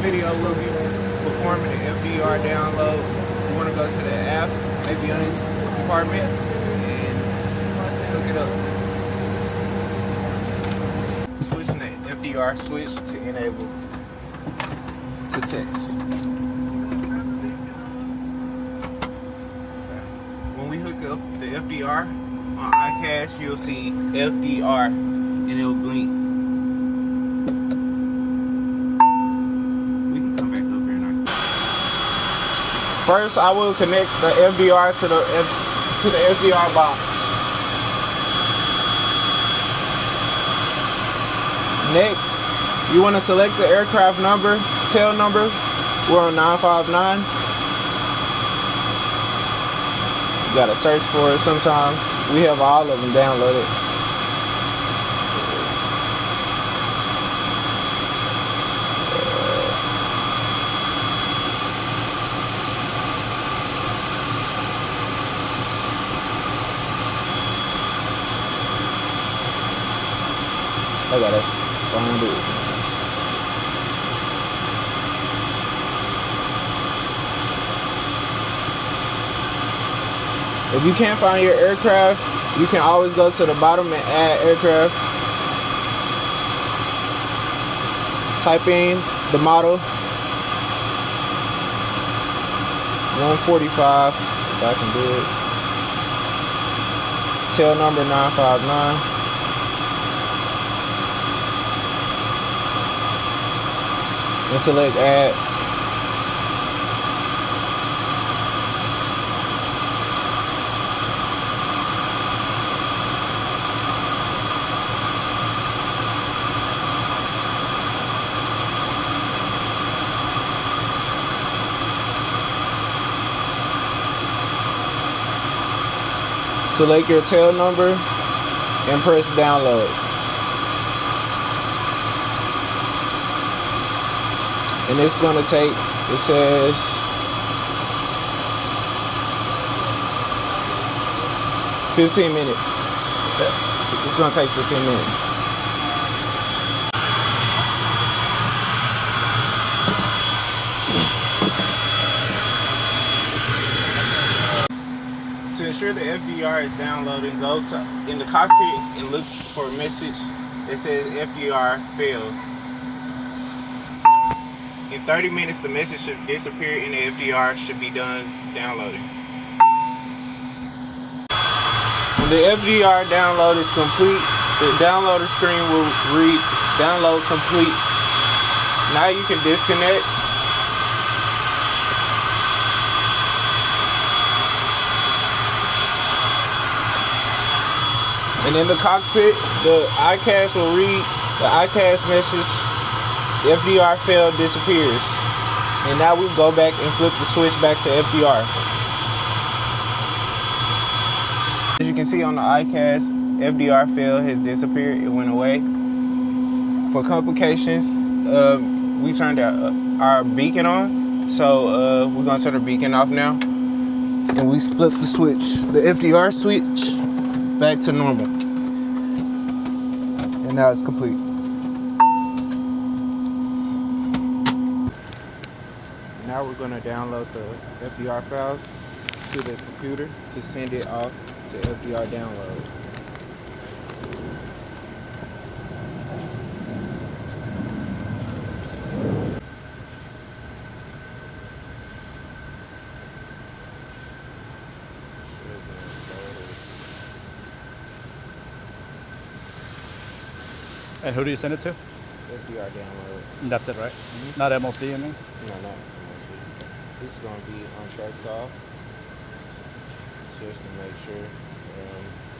video, we'll be performing an FDR download. You want to go to the app, maybe on its compartment, and hook it up. Switching the FDR switch to enable to text. When we hook up the FDR on iCache, you'll see FDR and it'll blink. We can come back up here now. First, I will connect the FDR to the FDR box. Next, you want to select the aircraft number, tail number. We're on 959. You gotta search for it sometimes. We have all of them downloaded. I gotta find it. If you can't find your aircraft, you can always go to the bottom and add aircraft. Type in the model. 145, if I can do it. Tail number 959. And select add. Select your tail number and press download. And it's going to take, it says 15 minutes. It's going to take 15 minutes. To ensure the FDR is downloading, go to in the cockpit and look for a message that says FDR failed. In 30 minutes, the message should disappear and the FDR should be done downloading. When the FDR download is complete, the downloader screen will read download complete. Now you can disconnect. And in the cockpit, the iCache will read the iCache message. The FDR failed disappears. And now we go back and flip the switch back to FDR. As you can see on the iCache, FDR failed has disappeared. It went away. For complications, we turned our beacon on. So we're gonna turn the beacon off now. And we flip the switch, the FDR switch, back to normal. And now it's complete. Now we're going to download the FDR files to the computer to send it off to FDR download. And who do you send it to? FDR download. And that's it, right? Mm-hmm. Not MLC, I mean? No, not MLC. This is going to be on sharks off, just to make sure.